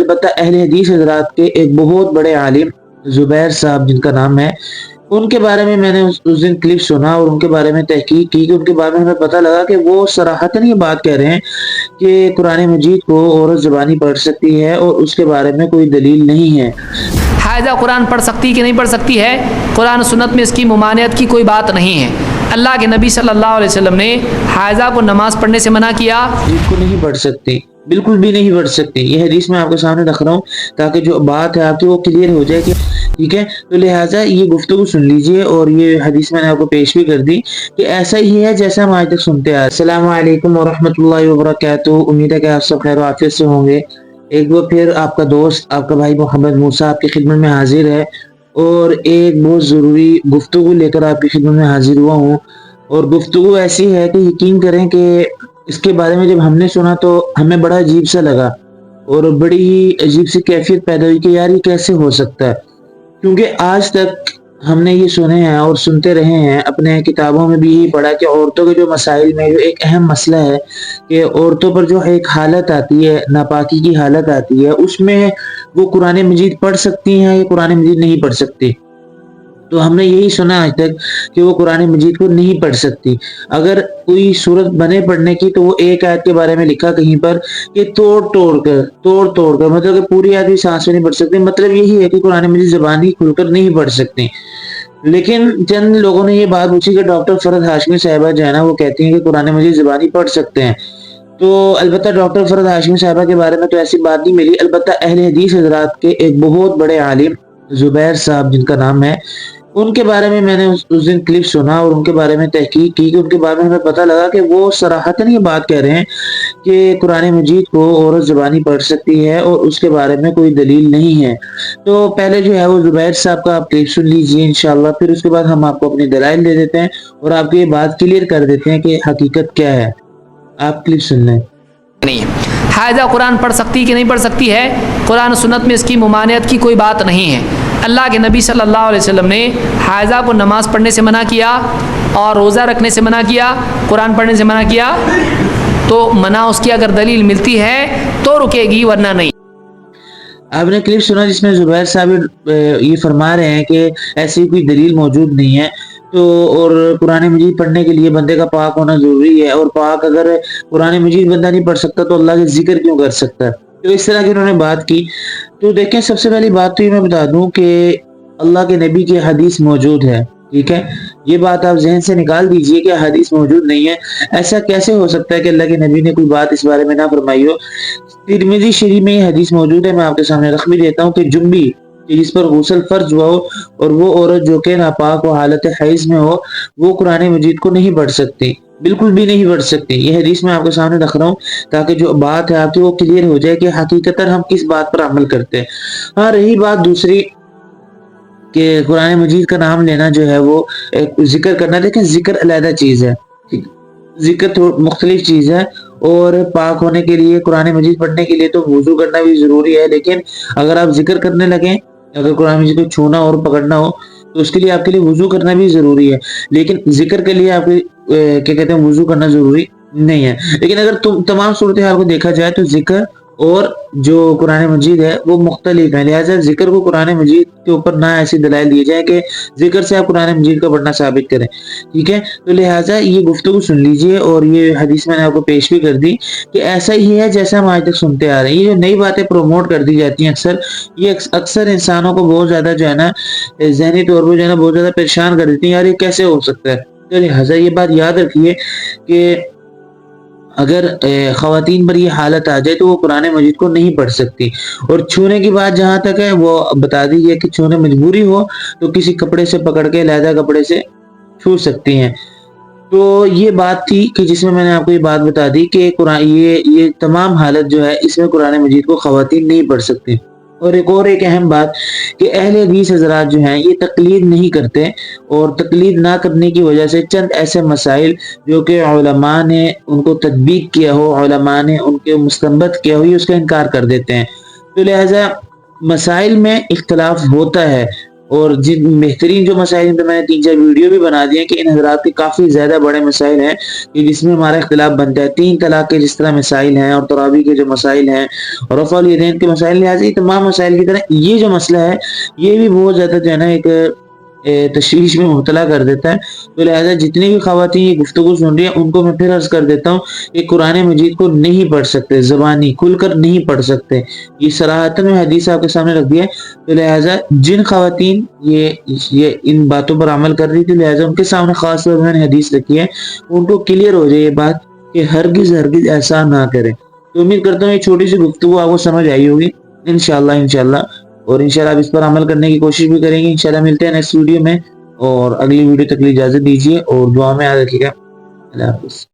البتہ اہل حدیث حضرات کے ایک بہت بڑے عالم زبیر صاحب جن کا نام ہے، ان کے بارے میں نے اس دن کلپ سنا اور ان کے بارے میں تحقیق کی کہ ان کے بارے میں ہمیں پتہ لگا کہ وہ صراحتاً یہ بات کہہ رہے ہیں کہ قرآن مجید کو عورت زبانی پڑھ سکتی ہے اور اس کے بارے میں کوئی دلیل نہیں ہے۔ حائضہ قرآن پڑھ سکتی کہ نہیں پڑھ سکتی ہے؟ قرآن و سنت میں اس کی ممانعت کی کوئی بات نہیں ہے۔ اللہ کے نبی صلی اللہ علیہ وسلم نے حائضہ کو نماز پڑھنے سے منع کیا، اس کو نہیں پڑھ سکتی، بالکل بھی نہیں پڑھ سکتی۔ یہ حدیث میں آپ کے سامنے رکھ رہا ہوں تاکہ جو بات ہے آپ کی وہ کلیئر ہو جائے کہ ٹھیک ہے، تو لہٰذا یہ گفتگو سن لیجئے، اور یہ حدیث میں نے آپ کو پیش بھی کر دی کہ ایسا ہی ہے جیسا ہم آج تک سنتے آئے۔ السلام علیکم ورحمۃ اللہ وبرکاتہ، امید ہے کہ آپ سب خیر و عافیت سے ہوں گے۔ ایک بار پھر آپ کا دوست، آپ کا بھائی محمد موسیٰ آپ کی خدمت میں حاضر ہے، اور ایک بہت ضروری گفتگو لے کر آپ کی خدمت میں حاضر ہوا ہوں، اور گفتگو ایسی ہے کہ یقین کریں کہ اس کے بارے میں جب ہم نے سنا تو ہمیں بڑا عجیب سا لگا، اور بڑی ہی عجیب سی کیفیت پیدا ہوئی کہ یار یہ کیسے ہو سکتا ہے، کیونکہ آج تک ہم نے یہ سنے ہیں اور سنتے رہے ہیں، اپنے کتابوں میں بھی یہی پڑھا کہ عورتوں کے جو مسائل میں جو ایک اہم مسئلہ ہے کہ عورتوں پر جو ایک حالت آتی ہے، ناپاکی کی حالت آتی ہے، اس میں وہ قرآن مجید پڑھ سکتی ہیں یا قرآن مجید نہیں پڑھ سکتی۔ تو ہم نے یہی سنا آج تک کہ وہ قرآن مجید کو نہیں پڑھ سکتی۔ اگر کوئی صورت بنے پڑھنے کی تو وہ ایک آیت کے بارے میں لکھا کہیں پر کہ توڑ توڑ کر مطلب کہ پوری آیت بھی سانس میں نہیں پڑھ سکتی، مطلب یہی ہے کہ قرآن مجید زبانی کھل کر نہیں پڑھ سکتی۔ لیکن چند لوگوں نے یہ بات پوچھی کہ ڈاکٹر فرد ہاشمی صاحبہ جو ہے نا، وہ کہتی ہیں کہ قرآن مجید زبانی پڑھ سکتے ہیں، تو البتہ ڈاکٹر فرد ہاشمی صاحبہ کے بارے میں تو ایسی بات نہیں ملی۔ البتہ اہل حدیث حضرات کے ایک بہت بڑے عالم زبیر صاحب جن کا نام ہے، ان کے بارے میں نے اس دن کلپ سنا اور ان کے بارے میں تحقیق کی کہ ان کے بارے میں ہمیں پتہ لگا کہ وہ صراحتاً یہ بات کہہ رہے ہیں کہ قرآن مجید کو عورت زبانی پڑھ سکتی ہے اور اس کے بارے میں کوئی دلیل نہیں ہے۔ تو پہلے جو ہے وہ زبیر صاحب کا آپ کلپ سن لیجئے انشاءاللہ، پھر اس کے بعد ہم آپ کو اپنی دلائل دے دیتے ہیں اور آپ کو یہ بات کلیئر کر دیتے ہیں کہ حقیقت کیا ہے۔ آپ کلپ سن لیں۔ نہیں ہے۔ حائضہ قرآن پڑھ سکتی کہ نہیں پڑھ سکتی ہے؟ قرآن و سنت میں اس کی ممانعت کی کوئی بات نہیں ہے۔ اللہ کے نبی صلی اللہ علیہ وسلم نے حائضہ کو نماز پڑھنے سے منع کیا اور روزہ رکھنے سے منع کیا، قرآن پڑھنے سے منع کیا، تو منع اس کی اگر دلیل ملتی ہے تو رکے گی ورنہ نہیں۔ آپ نے کلپ سنا جس میں زبیر صاحب یہ فرما رہے ہیں کہ ایسی کوئی دلیل موجود نہیں ہے، تو اور قرآن مجید پڑھنے کے لیے بندے کا پاک ہونا ضروری ہے، اور پاک اگر قرآن مجید بندہ نہیں پڑھ سکتا تو اللہ کے ذکر کیوں کر سکتا ہے؟ تو اس طرح کی انہوں نے بات کی۔ تو دیکھیں، سب سے پہلی بات تو یہ میں بتا دوں کہ اللہ کے نبی کی حدیث موجود ہے، ٹھیک ہے، یہ بات آپ ذہن سے نکال دیجئے کہ حدیث موجود نہیں ہے۔ ایسا کیسے ہو سکتا ہے کہ اللہ کے نبی نے کوئی بات اس بارے میں نہ فرمائی ہو؟ ترمذی شریف میں یہ حدیث موجود ہے، میں آپ کے سامنے رکھ بھی دیتا ہوں کہ جنبی جس پر غسل فرض ہوا ہو اور وہ عورت جو کہ ناپاک و حالت حیض میں ہو، وہ قرآن مجید کو نہیں پڑھ سکتی، بالکل بھی نہیں پڑھ سکتی۔ یہ حدیث میں آپ کے سامنے رکھ رہا ہوں تاکہ جو بات ہے آپ کی وہ کلیئر ہو جائے کہ حقیقتاً ہم کس بات پر عمل کرتے ہیں۔ ہاں، رہی بات دوسری کہ قرآن مجید کا نام لینا جو ہے وہ ذکر کرنا، دیکھیں ذکر علیحدہ چیز ہے، ذکر مختلف چیز ہے، اور پاک ہونے کے لیے قرآن مجید پڑھنے کے لیے تو وضو کرنا بھی ضروری ہے، لیکن اگر آپ ذکر کرنے لگیں، اگر قرآن مجید کو چھونا اور پکڑنا ہو تو اس کے لیے آپ کے لیے وضو کرنا بھی ضروری ہے، لیکن ذکر کے لیے آپ کیا کہتے ہیں وضو کرنا ضروری نہیں ہے۔ لیکن اگر تمام صورتحال کو دیکھا جائے تو ذکر اور جو قرآن مجید ہے وہ مختلف ہے، لہٰذا ذکر کو قرآن مجید کے اوپر نہ ایسی دلائل دی جائے کہ ذکر سے آپ قرآن مجید کا پڑھنا ثابت کریں، ٹھیک ہے۔ تو لہٰذا یہ گفتگو سن لیجئے، اور یہ حدیث میں نے آپ کو پیش بھی کر دی کہ ایسا ہی ہے جیسا ہم آج تک سنتے آ رہے ہیں۔ یہ جو نئی باتیں پروموٹ کر دی جاتی ہیں یہ اکثر انسانوں کو بہت زیادہ جو ہے نا ذہنی طور پر جو ہے نا بہت زیادہ پریشان کر دیتی ہیں، یار یہ کیسے ہو سکتا ہے۔ تو لہٰذا یہ بات یاد رکھیے کہ اگر خواتین پر یہ حالت آ جائے تو وہ قرآن مجید کو نہیں پڑھ سکتی، اور چھونے کی بات جہاں تک ہے وہ بتا دیجیے کہ چھونے مجبوری ہو تو کسی کپڑے سے پکڑ کے علیحدہ کپڑے سے چھو سکتی ہیں۔ تو یہ بات تھی کہ جس میں نے آپ کو یہ بات بتا دی کہ یہ تمام حالت جو ہے اس میں قرآن مجید کو خواتین نہیں پڑھ سکتی۔ اور ایک اہم بات کہ اہل حدیث حضرات جو ہیں یہ تقلید نہیں کرتے، اور تقلید نہ کرنے کی وجہ سے چند ایسے مسائل جو کہ علماء نے ان کو تطبیق کیا ہو، علماء نے ان کے مستنبط کیا ہو، یہ اس کا انکار کر دیتے ہیں۔ تو لہٰذا مسائل میں اختلاف ہوتا ہے، اور جن بہترین جو مسائل ہیں پہ میں نے 3-4 ویڈیو بھی بنا دی ہیں کہ ان حضرات کے کافی زیادہ بڑے مسائل ہیں کہ جس میں ہمارا اختلاف بنتا ہے. 3 طلاق کے جس طرح مسائل ہیں اور تراویح کے جو مسائل ہیں اور رفع الیدین کے مسائل، لہٰذا تمام مسائل کی طرح یہ جو مسئلہ ہے یہ بھی بہت زیادہ جو ہے نا ایک تشویش میں مبتلا کر دیتا ہے. تو لہٰذا جتنی بھی خواتین یہ گفتگو سن رہی ہیں ان کو میں پھر عرض کر دیتا ہوں کہ قرآن مجید کو نہیں پڑھ سکتے، زبانی کھل کر نہیں پڑھ سکتے، یہ صراحتاً میں حدیث آپ کے سامنے رکھ دیا ہے. تو لہٰذا جن خواتین یہ ان باتوں پر عمل کر رہی تھی، لہٰذا ان کے سامنے خاص طور پر میں نے حدیث رکھی ہے، ان کو کلیئر ہو جائے یہ بات کہ ہرگز ایسا نہ کریں. تو امید کرتا ہوں یہ چھوٹی سی گفتگو آپ کو سمجھ آئی ہوگی انشاءاللہ. اور انشاءاللہ آپ اس پر عمل کرنے کی کوشش بھی کریں گے. انشاءاللہ ملتے ہیں نیکسٹ ویڈیو میں، اور اگلی ویڈیو تک اجازت دیجیے اور دعا میں یاد رکھیے گا. اللہ حافظ.